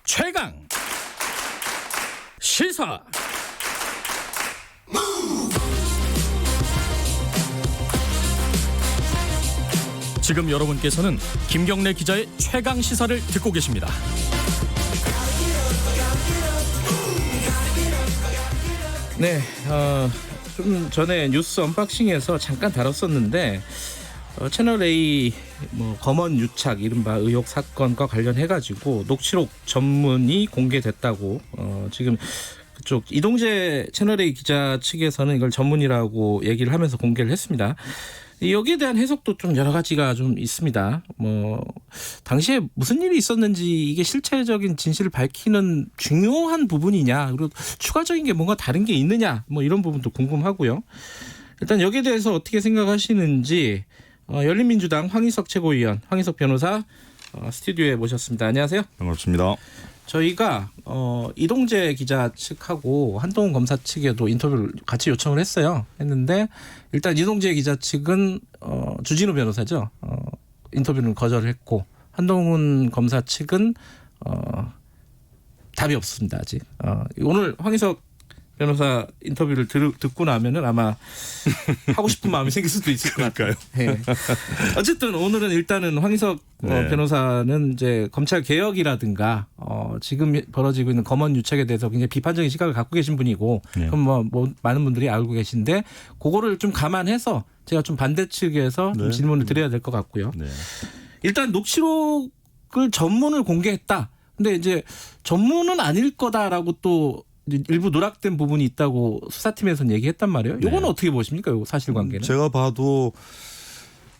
최강 시사. 지금 여러분께서는 김경래 기자의 최강 시사를 듣고 계십니다. 네, 좀 전에 뉴스 언박싱에서 잠깐 다뤘었는데 채널 A 검언 유착 이른바 의혹 사건과 관련해가지고 녹취록 전문이 공개됐다고 지금 그쪽 이동재 채널 A 기자 측에서는 이걸 전문이라고 얘기를 하면서 공개를 했습니다. 여기에 대한 해석도 좀 여러 가지가 좀 있습니다. 당시에 무슨 일이 있었는지 이게 실체적인 진실을 밝히는 중요한 부분이냐, 그리고 추가적인 게 뭔가 다른 게 있느냐, 이런 부분도 궁금하고요. 일단 여기에 대해서 어떻게 생각하시는지 열린민주당 황희석 최고위원, 황희석 변호사 스튜디오에 모셨습니다. 안녕하세요. 반갑습니다. 저희가 이동재 기자 측하고 한동훈 검사 측에도 인터뷰를 같이 요청을 했는데 일단 이동재 기자 측은 주진우 변호사죠. 인터뷰는 거절을 했고 한동훈 검사 측은 답이 없습니다. 아직. 오늘 황희석 변호사 인터뷰를 듣고 나면은 아마 하고 싶은 마음이 생길 수도 있을 것 같아요. 네. 어쨌든 오늘은 일단은 황희석 변호사는 이제 검찰 개혁이라든가 지금 벌어지고 있는 검언 유착에 대해서 굉장히 비판적인 시각을 갖고 계신 분이고, 그럼 많은 분들이 알고 계신데 그거를 좀 감안해서 제가 좀 반대 측에서 좀 질문을 드려야 될 것 같고요. 네. 일단 녹취록을 전문을 공개했다. 근데 이제 전문은 아닐 거다라고 또 일부 누락된 부분이 있다고 수사팀에서는 얘기했단 말이에요. 이거는 어떻게 보십니까? 요 사실관계는? 제가 봐도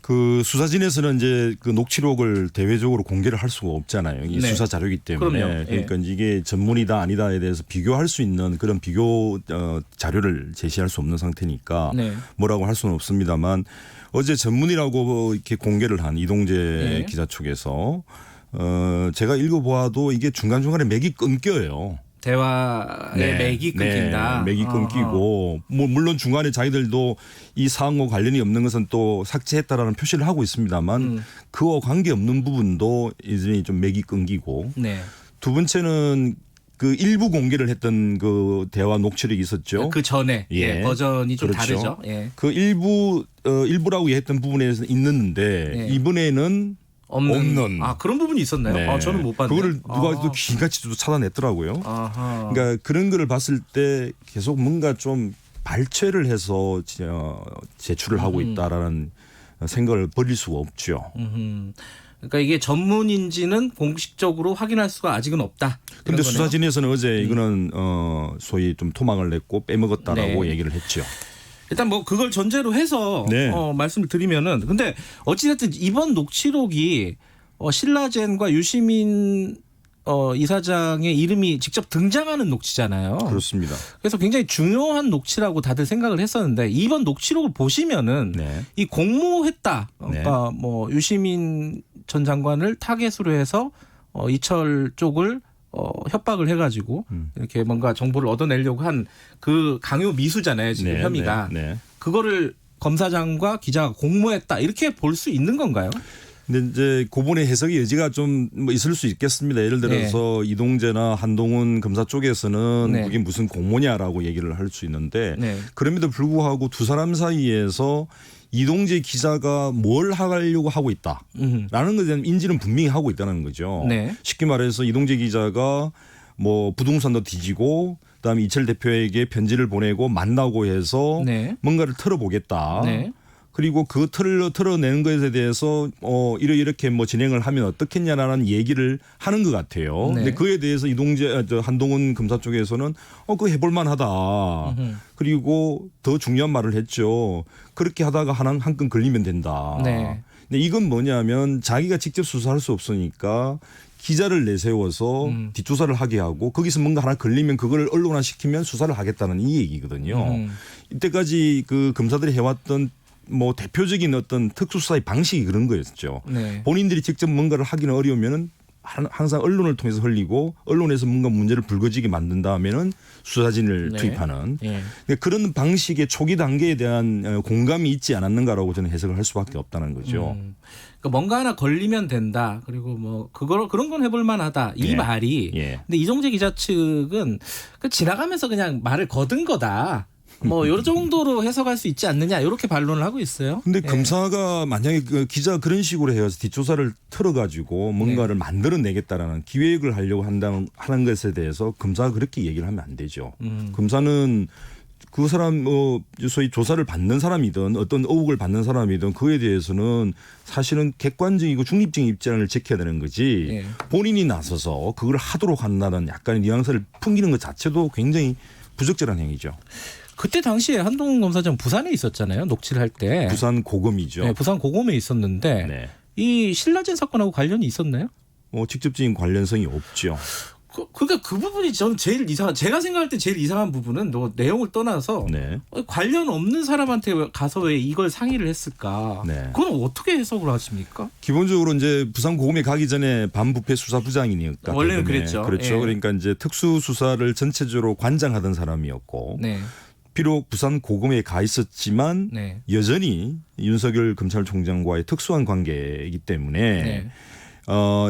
그 수사진에서는 이제 그 녹취록을 대외적으로 공개를 할 수가 없잖아요. 이 수사 자료이기 때문에. 그럼요. 그러니까 이게 전문이다 아니다에 대해서 비교할 수 있는 그런 비교 자료를 제시할 수 없는 상태니까 뭐라고 할 수는 없습니다만, 어제 전문이라고 이렇게 공개를 한 이동재 기자 측에서 제가 읽어보아도 이게 중간중간에 맥이 끊겨요. 대화의 맥이 끊긴다. 맥이 끊기고 물론 중간에 자기들도 이 사안과 관련이 없는 것은 또 삭제했다라는 표시를 하고 있습니다만 그와 관계없는 부분도 이제 좀 맥이 끊기고 두 번째는 그 일부 공개를 했던 그 대화 녹취록이 있었죠. 그 전에 버전이 좀 다르죠. 그 일부라고 했던 부분에서 있는데 이번에는 없는. 그런 부분이 있었나요? 저는 못 봤네요. 그거를 누가 또 기같이 또 찾아냈더라고요. 그러니까 그런 거를 봤을 때 계속 뭔가 좀 발췌를 해서 제출을 하고 있다라는 생각을 버릴 수가 없죠. 그러니까 이게 전문인지는 공식적으로 확인할 수가 아직은 없다. 그런데 수사진에서는 어제 이거는 소위 좀 토막을 냈고 빼먹었다라고 얘기를 했죠. 일단 그걸 전제로 해서 말씀을 드리면은, 근데 어찌됐든 이번 녹취록이 신라젠과 유시민 이사장의 이름이 직접 등장하는 녹취잖아요. 그렇습니다. 그래서 굉장히 중요한 녹취라고 다들 생각을 했었는데 이번 녹취록을 보시면은 이 공모했다. 그러니까 유시민 전 장관을 타겟으로 해서 이철 쪽을 협박을 해가지고 이렇게 뭔가 정보를 얻어내려고 한 그 강요 미수잖아요. 지금 혐의가. 그거를 검사장과 기자가 공모했다. 이렇게 볼 수 있는 건가요? 근데 이제 그분의 해석의 여지가 좀 있을 수 있겠습니다. 예를 들어서 이동재나 한동훈 검사 쪽에서는 그게 무슨 공모냐라고 얘기를 할 수 있는데 그럼에도 불구하고 두 사람 사이에서 이동재 기자가 뭘 하려고 하고 있다라는 것에 대한 인지는 분명히 하고 있다는 거죠. 쉽게 말해서 이동재 기자가 부동산도 뒤지고 그다음에 이철 대표에게 편지를 보내고 만나고 해서 뭔가를 털어보겠다. 그리고 그 털어내는 것에 대해서 이렇게 진행을 하면 어떻겠냐라는 얘기를 하는 것 같아요. 근데 그에 대해서 한동훈 검사 쪽에서는 그거 해볼만하다. 그리고 더 중요한 말을 했죠. 그렇게 하다가 한 건 걸리면 된다. 근데 이건 뭐냐면 자기가 직접 수사할 수 없으니까 기자를 내세워서 뒷조사를 하게 하고 거기서 뭔가 하나 걸리면 그걸 언론화시키면 수사를 하겠다는 이 얘기거든요. 이때까지 그 검사들이 해왔던 대표적인 어떤 특수수사의 방식이 그런 거였죠. 본인들이 직접 뭔가를 하기는 어려우면은 항상 언론을 통해서 흘리고 언론에서 뭔가 문제를 불거지게 만든 다음에는 수사진을 투입하는 그런 방식의 초기 단계에 대한 공감이 있지 않았는가라고 저는 해석을 할 수밖에 없다는 거죠. 그러니까 뭔가 하나 걸리면 된다. 그리고 뭐 그런 건 해볼 만하다. 이 예. 말이. 예. 근데 이동재 기자 측은 지나가면서 그냥 말을 거둔 거다. 뭐 요 정도로 해석할 수 있지 않느냐 이렇게 반론을 하고 있어요. 근데 예. 검사가 만약에 그 기자 그런 식으로 해서 뒷조사를 틀어가지고 뭔가를 만들어내겠다라는 기획을 하려고 하는 것에 대해서 검사가 그렇게 얘기를 하면 안 되죠. 검사는 그 사람 소위 조사를 받는 사람이든 어떤 의혹을 받는 사람이든 그에 대해서는 사실은 객관적이고 중립적인 입장을 지켜야 되는 거지. 예. 본인이 나서서 그걸 하도록 한다는 약간의 뉘앙스를 풍기는 것 자체도 굉장히 부적절한 행위죠. 그때 당시에 한동훈 검사장 부산에 있었잖아요. 녹취를 할 때. 부산 고검이죠. 네, 부산 고검에 있었는데 네. 이 신라젠 사건하고 관련이 있었나요? 직접적인 관련성이 없죠. 그러니까 그 부분이 저는 제일 이상한. 제가 생각할 때 제일 이상한 부분은 내용을 떠나서 네. 관련 없는 사람한테 가서 왜 이걸 상의를 했을까? 네. 그건 어떻게 해석을 하십니까? 기본적으로 이제 부산 고검에 가기 전에 반부패 수사부장이니까 원래는 그랬죠. 그렇죠. 예. 그러니까 이제 특수 수사를 전체적으로 관장하던 사람이었고 네. 비록 부산 고검에 가 있었지만 네. 여전히 윤석열 검찰총장과의 특수한 관계이기 때문에 네.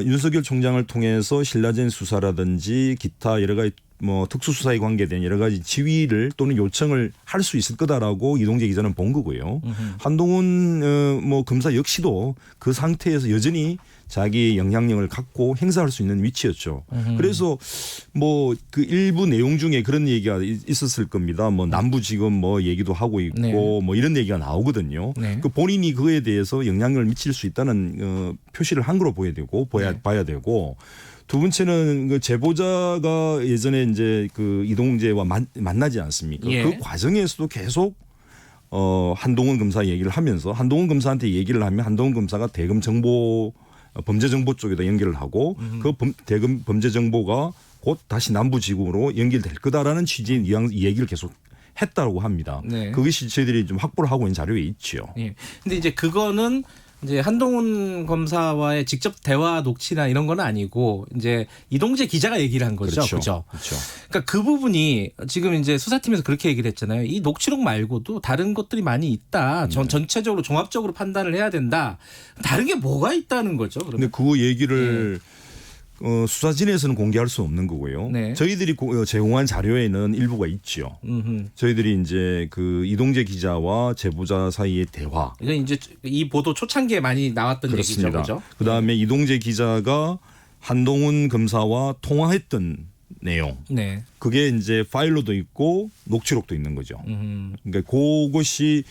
윤석열 총장을 통해서 신라젠 수사라든지 기타 여러 가지 뭐 특수수사에 관계된 여러 가지 지휘를 또는 요청을 할 수 있을 거다라고 이동재 기자는 본 거고요. 한동훈 뭐 검사 역시도 그 상태에서 여전히 자기 영향력을 갖고 행사할 수 있는 위치였죠. 그래서 뭐 그 일부 내용 중에 그런 얘기가 있었을 겁니다. 뭐 남부지검 뭐 얘기도 하고 있고 네. 뭐 이런 얘기가 나오거든요. 네. 그 본인이 그에 대해서 영향력을 미칠 수 있다는 표시를 한 거로 봐야 되고 두 번째는 그 제보자가 예전에 이제 그 이동재와 만나지 않습니까? 예. 그 과정에서도 계속 한동훈 검사 얘기를 하면서 한동훈 검사한테 얘기를 하면 한동훈 검사가 대검 정보 범죄 정보 쪽에다 연결을 하고 그 대검 범죄 정보가 곧 다시 남부지검으로 연결될 거다라는 취지의 얘기를 계속 했다고 합니다. 네. 그것이 저희들이 좀 확보를 하고 있는 자료에 있죠. 예. 근데 이제 그거는 이제 한동훈 검사와의 직접 대화 녹취나 이런 건 아니고 이제 이동재 기자가 얘기를 한 거죠. 그렇죠. 그러니까 그 부분이 지금 이제 수사팀에서 그렇게 얘기를 했잖아요. 이 녹취록 말고도 다른 것들이 많이 있다. 전체적으로 종합적으로 판단을 해야 된다. 다른 게 뭐가 있다는 거죠. 그런데 그 얘기를 수사진에서는 공개할 수 없는 거고요. 네. 저희들이 제공한 자료에는 일부가 있죠. 저희들이 이제 그 이동재 기자와 제보자 사이의 대화. 이건 이제 이 보도 초창기에 많이 나왔던 그렇습니다. 얘기죠. 그렇죠? 그다음에 이동재 기자가 한동훈 검사와 통화했던 내용. 네. 그게 이제 파일로도 있고 녹취록도 있는 거죠. 그러니까 그것이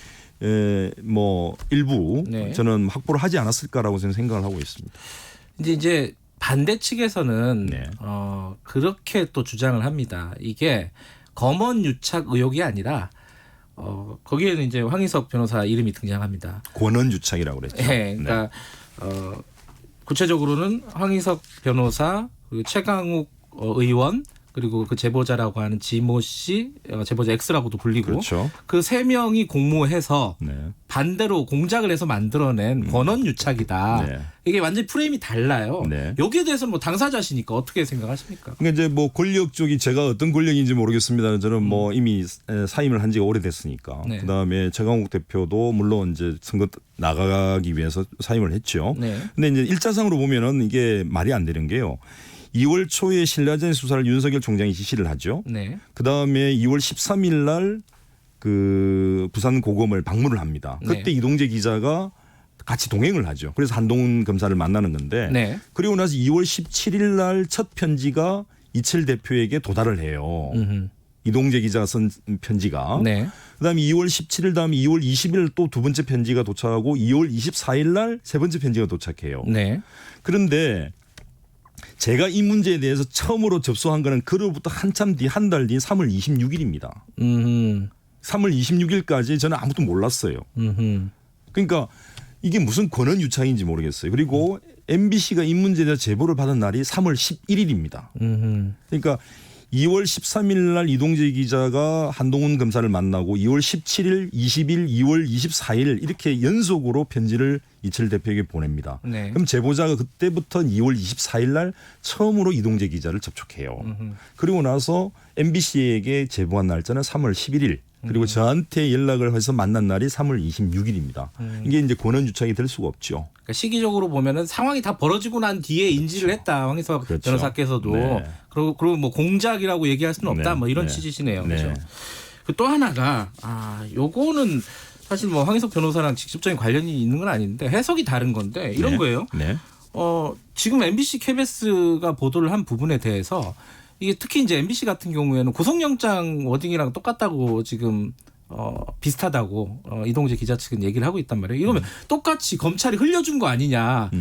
뭐 일부 네. 저는 확보를 하지 않았을까라고 저는 생각을 하고 있습니다. 이제 반대 측에서는 네. 그렇게 또 주장을 합니다. 이게 검언 유착 의혹이 아니라 거기에는 이제 황희석 변호사 이름이 등장합니다. 권한 유착이라고 그랬죠. 네, 그러니까 구체적으로는 황희석 변호사, 그리고 최강욱 의원, 그리고 그 제보자라고 하는 지모 씨, 제보자 X라고도 불리고 그렇죠. 그 세 명이 공모해서 네. 반대로 공작을 해서 만들어낸 권한 유착이다. 네. 이게 완전히 프레임이 달라요. 네. 여기에 대해서 뭐 당사자시니까 어떻게 생각하십니까? 그러니까 이제 뭐 권력 쪽이 제가 어떤 권력인지 모르겠습니다. 저는 뭐 이미 사임을 한 지가 오래됐으니까. 네. 그다음에 최강욱 대표도 물론 이제 선거 나가기 위해서 사임을 했죠. 네. 근데 이제 일자상으로 보면은 이게 말이 안 되는 게요. 2월 초에 신라젠 수사를 윤석열 총장이 지시를 하죠. 네. 그다음에 2월 13일 날 그 부산 고검을 방문을 합니다. 그때 네. 이동재 기자가 같이 동행을 하죠. 그래서 한동훈 검사를 만나는 건데 네. 그리고 나서 2월 17일 날 첫 편지가 이철 대표에게 도달을 해요. 이동재 기자가 쓴 편지가. 네. 그다음에 2월 17일 다음에 2월 20일 또 두 번째 편지가 도착하고 2월 24일 날 세 번째 편지가 도착해요. 네. 그런데 제가 이 문제에 대해서 처음으로 접수한 거는 그로부터 한참 뒤 한 달 뒤 3월 26일입니다. 3월 26일까지 저는 아무것도 몰랐어요. 그러니까 이게 무슨 권한 유착인지 모르겠어요. 그리고 MBC가 이 문제에 대해서 제보를 받은 날이 3월 11일입니다. 그러니까 2월 13일 날 이동재 기자가 한동훈 검사를 만나고 2월 17일, 20일, 2월 24일 이렇게 연속으로 편지를 이철 대표에게 보냅니다. 네. 그럼 제보자가 그때부터 2월 24일 날 처음으로 이동재 기자를 접촉해요. 그리고 나서 MBC에게 제보한 날짜는 3월 11일. 그리고 저한테 연락을 해서 만난 날이 3월 26일입니다. 이게 이제 권한 유착이 될 수가 없죠. 그러니까 시기적으로 보면은 상황이 다 벌어지고 난 뒤에 인지를 했다. 황희석 그렇죠. 변호사께서도 네. 그리고 뭐 공작이라고 얘기할 수는 없다. 네. 뭐 이런 네. 취지시네요. 네. 그렇죠. 또 하나가 요거는 사실 뭐 황희석 변호사랑 직접적인 관련이 있는 건 아닌데 해석이 다른 건데 이런 네. 거예요. 네. 지금 MBC KBS가 보도를 한 부분에 대해서 이게 특히 이제 MBC 같은 경우에는 구속영장 워딩이랑 똑같다고 지금 비슷하다고 이동재 기자 측은 얘기를 하고 있단 말이에요. 이러면 똑같이 검찰이 흘려준 거 아니냐.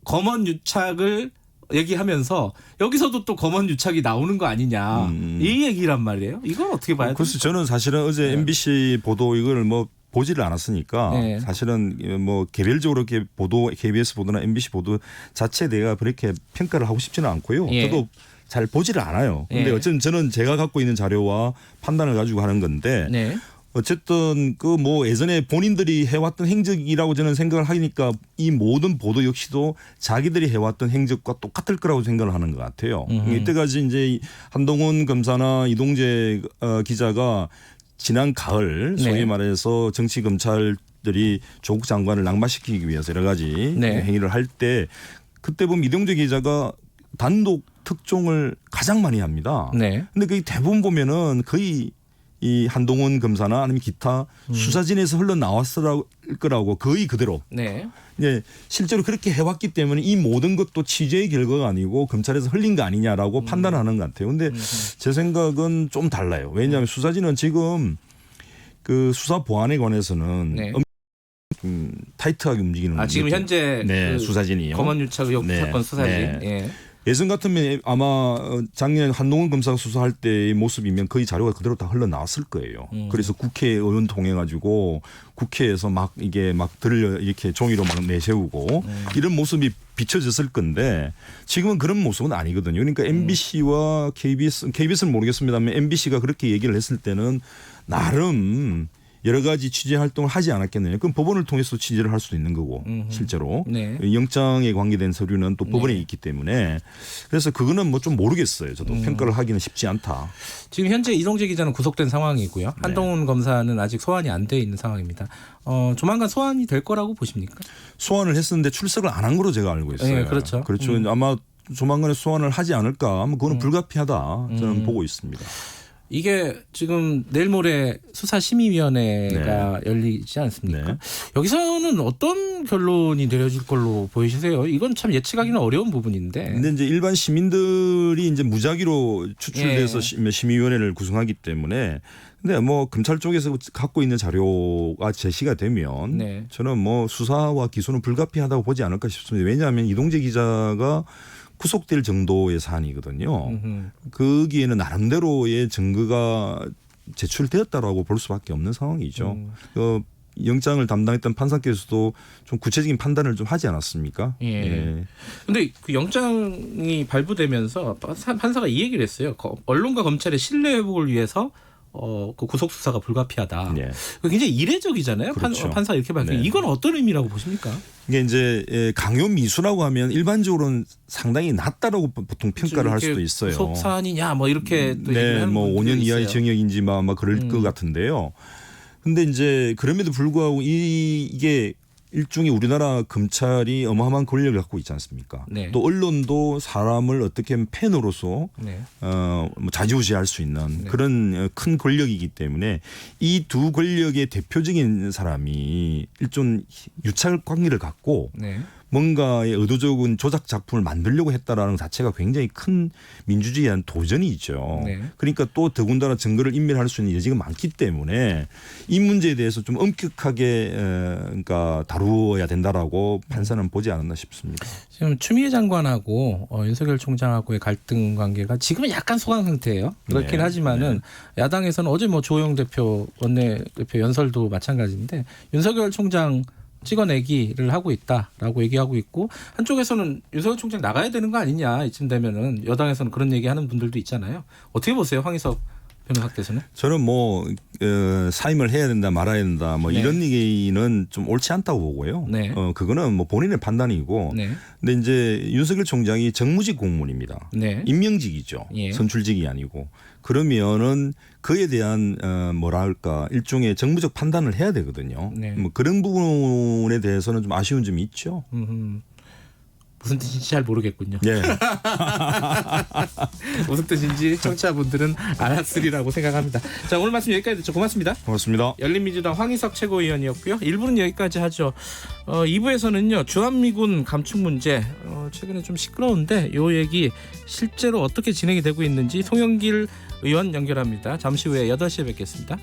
검언 유착을 얘기하면서 여기서도 또 검언 유착이 나오는 거 아니냐. 이 얘기란 말이에요. 이건 어떻게 봐야 돼요? 그래서 저는 사실은 어제 MBC 보도 이걸 뭐 보지를 않았으니까 네. 사실은 뭐 개별적으로 이렇게 보도 KBS 보도나 MBC 보도 자체에 내가 그렇게 평가를 하고 싶지는 않고요. 예. 저도 잘 보지를 않아요. 근데 예. 어쨌든 저는 제가 갖고 있는 자료와 판단을 가지고 하는 건데 네. 어쨌든 그 뭐 예전에 본인들이 해왔던 행적이라고 저는 생각을 하니까 이 모든 보도 역시도 자기들이 해왔던 행적과 똑같을 거라고 생각을 하는 것 같아요. 이때까지 이제 한동훈 검사나 이동재 기자가 지난 가을 소위 네. 말해서 정치 검찰들이 조국 장관을 낙마시키기 위해서 여러 가지 네. 행위를 할 때 그때 보면 이동재 기자가 단독 특종을 가장 많이 합니다. 네. 근데 그 대부분 보면은 거의 이 한동훈 검사나 아니면 기타 수사진에서 흘러나왔을 거라고 거의 그대로. 네. 예, 실제로 그렇게 해왔기 때문에 이 모든 것도 취재의 결과가 아니고 검찰에서 흘린 거 아니냐라고 판단하는 것 같아요. 근데 제 생각은 좀 달라요. 왜냐하면 수사진은 지금 그 수사 보안에 관해서는 네. 타이트하게 움직이는 지금 현재 네, 그 수사진이요. 검언 유착 의혹 네. 사건 수사진. 네. 예. 예전 같으면 아마 작년 한동훈 검사가 수사할 때의 모습이면 거의 자료가 그대로 다 흘러나왔을 거예요. 그래서 국회의원 통해 가지고 국회에서 막 이게 막 들려 이렇게 종이로 막 내세우고 이런 모습이 비춰졌을 건데 지금은 그런 모습은 아니거든요. 그러니까 MBC와 KBS는 모르겠습니다만 MBC가 그렇게 얘기를 했을 때는 나름 여러 가지 취재 활동을 하지 않았겠느냐. 그럼 법원을 통해서 취재를 할 수도 있는 거고 실제로 네. 영장에 관계된 서류는 또 법원에 있기 때문에 그래서 그거는 뭐 좀 모르겠어요. 저도 평가를 하기는 쉽지 않다. 지금 현재 이동재 기자는 구속된 상황이고요. 한동훈 검사는 아직 소환이 안 돼 있는 상황입니다. 조만간 소환이 될 거라고 보십니까? 소환을 했었는데 출석을 안 한 거로 제가 알고 있어요. 네, 그렇죠. 그렇죠. 아마 조만간에 소환을 하지 않을까. 아마 그거는 불가피하다. 저는 보고 있습니다. 이게 지금 내일 모레 수사심의위원회가 열리지 않습니까? 네. 여기서는 어떤 결론이 내려질 걸로 보이시세요? 이건 참 예측하기는 어려운 부분인데. 근데 이제 일반 시민들이 이제 무작위로 추출돼서 심의위원회를 구성하기 때문에 근데 뭐 검찰 쪽에서 갖고 있는 자료가 제시가 되면 네. 저는 뭐 수사와 기소는 불가피하다고 보지 않을까 싶습니다. 왜냐하면 이동재 기자가 구속될 정도의 사안이거든요. 거기에는 나름대로의 증거가 제출되었다라고 볼 수밖에 없는 상황이죠. 영장을 담당했던 판사께서도 좀 구체적인 판단을 좀 하지 않았습니까? 예. 근데 그 영장이 발부되면서 판사가 이 얘기를 했어요. 언론과 검찰의 신뢰 회복을 위해서 그 구속 수사가 불가피하다. 네. 굉장히 이례적이잖아요. 그렇죠. 판사 이렇게 밝히. 네. 이건 어떤 의미라고 보십니까? 이게 이제 강요 미수라고 하면 일반적으로는 상당히 낮다라고 보통 평가를 할 수도 있어요. 구속 사안이냐 뭐 이렇게 또 얘기를 네, 하는 뭐 분들이 5년 이하의 있어요. 징역인지 막 그럴 것 같은데요. 근데 이제 그럼에도 불구하고 이게 일종의 우리나라 검찰이 어마어마한 권력을 갖고 있지 않습니까? 네. 또 언론도 사람을 어떻게 하면 팬으로서 네. 뭐 좌지우지할 수 있는 네. 그런 큰 권력이기 때문에 이 두 권력의 대표적인 사람이 일종 유착 관계를 갖고 네. 뭔가의 의도적인 조작 작품을 만들려고 했다라는 것 자체가 굉장히 큰 민주주의에 대한 도전이죠. 네. 그러니까 또 더군다나 증거를 인멸할 수 있는 여지가 많기 때문에 이 문제에 대해서 좀 엄격하게 그러니까 다루어야 된다라고 판사는 보지 않았나 싶습니다. 지금 추미애 장관하고 윤석열 총장하고의 갈등 관계가 지금은 약간 소강 상태예요. 그렇긴 네. 하지만은 야당에서는 어제 뭐 조영 대표 원내대표 연설도 마찬가지인데 윤석열 총장 찍어내기를 하고 있다라고 얘기하고 있고 한쪽에서는 윤석열 총장 나가야 되는 거 아니냐 이쯤 되면은 여당에서는 그런 얘기하는 분들도 있잖아요. 어떻게 보세요, 황희석 변호사께서는? 저는 뭐 사임을 해야 된다 말아야 된다 뭐 네. 이런 얘기는 좀 옳지 않다고 보고요. 네. 그거는 뭐 본인의 판단이고. 네. 근데 이제 윤석열 총장이 정무직 공무원입니다. 네. 임명직이죠. 예. 선출직이 아니고. 그러면은 그에 대한 뭐랄까 일종의 정무적 판단을 해야 되거든요. 네. 뭐 그런 부분에 대해서는 좀 아쉬운 점이 있죠. 무슨 뜻인지 잘 모르겠군요. 네. 무슨 뜻인지 청취자분들은 알았으리라고 생각합니다. 자, 오늘 말씀 여기까지 듣죠. 고맙습니다. 고맙습니다. 열린민주당 황희석 최고위원이었고요. 1부는 여기까지 하죠. 2부에서는요. 주한미군 감축 문제 최근에 좀 시끄러운데 이 얘기 실제로 어떻게 진행이 되고 있는지 송영길 의원 연결합니다. 잠시 후에 8시에 뵙겠습니다.